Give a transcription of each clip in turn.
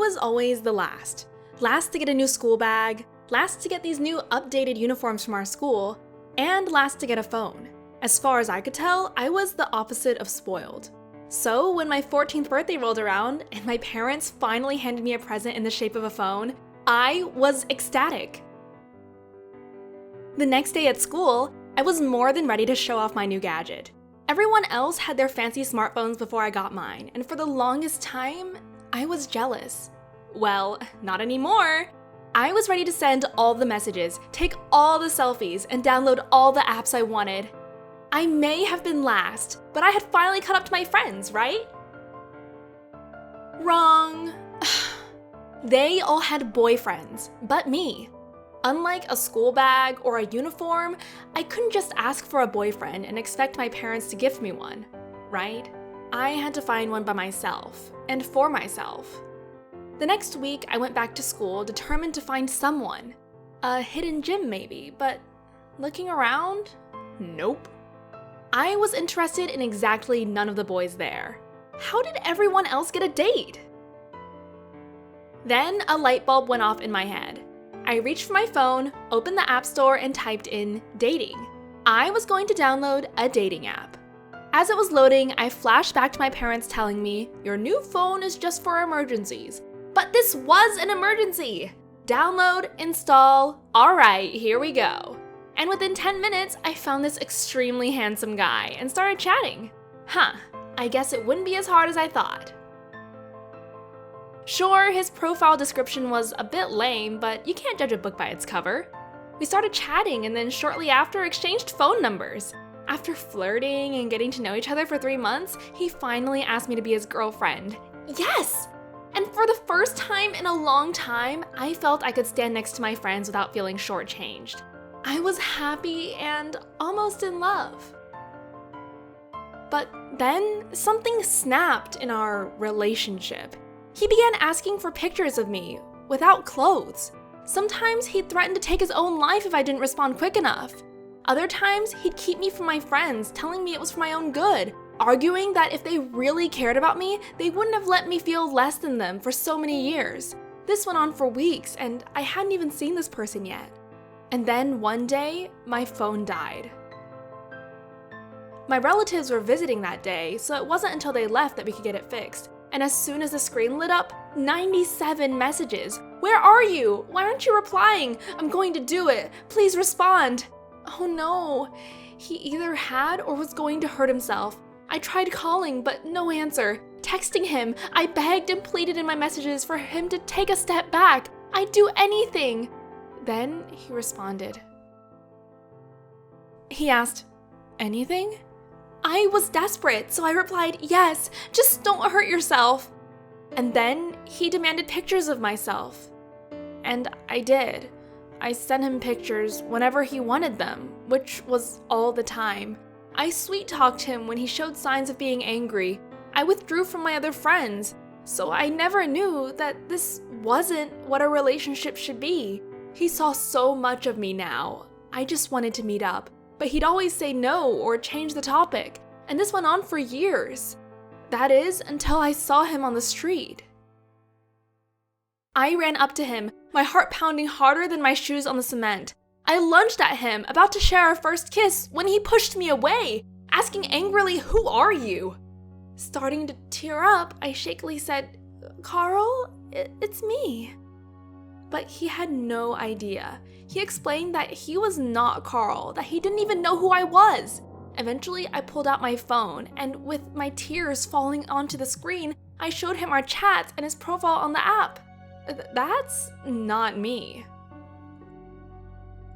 was always the last. Last to get a new school bag, last to get these new updated uniforms from our school, and last to get a phone. As far as I could tell, I was the opposite of spoiled. So when my 14th birthday rolled around and my parents finally handed me a present in the shape of a phone, I was ecstatic. The next day at school, I was more than ready to show off my new gadget. Everyone else had their fancy smartphones before I got mine, and for the longest time, I was jealous. Well, not anymore. I was ready to send all the messages, take all the selfies, and download all the apps I wanted. I may have been last, but I had finally caught up to my friends, right? Wrong. They all had boyfriends, but me. Unlike a school bag or a uniform, I couldn't just ask for a boyfriend and expect my parents to gift me one, right? I had to find one by myself, and for myself. The next week, I went back to school determined to find someone. A hidden gem maybe, but looking around, nope. I was interested in exactly none of the boys there. How did everyone else get a date? Then a light bulb went off in my head. I reached for my phone, opened the app store, and typed in dating. I was going to download a dating app. As it was loading, I flashed back to my parents telling me, "Your new phone is just for emergencies." But this was an emergency! Download, install, alright, here we go. And within 10 minutes, I found this extremely handsome guy and started chatting. I guess it wouldn't be as hard as I thought. Sure, his profile description was a bit lame, but you can't judge a book by its cover. We started chatting and then shortly after exchanged phone numbers. After flirting and getting to know each other for 3 months, he finally asked me to be his girlfriend. Yes! And for the first time in a long time, I felt I could stand next to my friends without feeling shortchanged. I was happy and almost in love. But then something snapped in our relationship. He began asking for pictures of me, without clothes. Sometimes he'd threaten to take his own life if I didn't respond quick enough. Other times, he'd keep me from my friends, telling me it was for my own good, arguing that if they really cared about me, they wouldn't have let me feel less than them for so many years. This went on for weeks, and I hadn't even seen this person yet. And then one day, my phone died. My relatives were visiting that day, so it wasn't until they left that we could get it fixed. And as soon as the screen lit up, 97 messages. "Where are you? Why aren't you replying? I'm going to do it. Please respond." Oh no. He either had or was going to hurt himself. I tried calling, but no answer. Texting him, I begged and pleaded in my messages for him to take a step back. I'd do anything. Then he responded. He asked, "Anything?" I was desperate, so I replied, "Yes, just don't hurt yourself." And then he demanded pictures of myself. And I did. I sent him pictures whenever he wanted them, which was all the time. I sweet-talked him when he showed signs of being angry. I withdrew from my other friends, so I never knew that this wasn't what a relationship should be. He saw so much of me now. I just wanted to meet up. But he'd always say no or change the topic, and this went on for years. That is, until I saw him on the street. I ran up to him, my heart pounding harder than my shoes on the cement. I lunged at him, about to share our first kiss, when he pushed me away, asking angrily, "Who are you?" Starting to tear up, I shakily said, "Carl, it's me." But he had no idea. He explained that he was not Carl, that he didn't even know who I was. Eventually, I pulled out my phone, and with my tears falling onto the screen, I showed him our chats and his profile on the app. That's not me.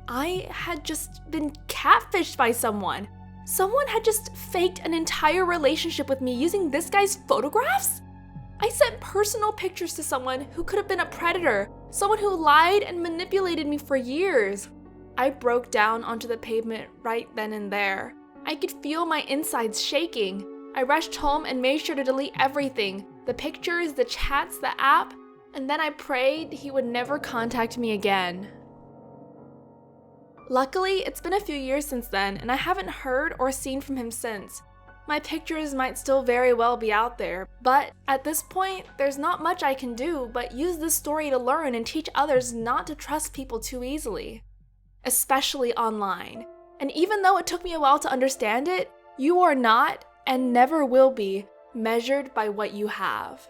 I had just been catfished by someone. Someone had just faked an entire relationship with me using this guy's photographs? I sent personal pictures to someone who could have been a predator, someone who lied and manipulated me for years. I broke down onto the pavement right then and there. I could feel my insides shaking. I rushed home and made sure to delete everything, the pictures, the chats, the app, and then I prayed he would never contact me again. Luckily, it's been a few years since then, and I haven't heard or seen from him since. My pictures might still very well be out there, but at this point, there's not much I can do but use this story to learn and teach others not to trust people too easily, especially online. And even though it took me a while to understand it, you are not and never will be measured by what you have.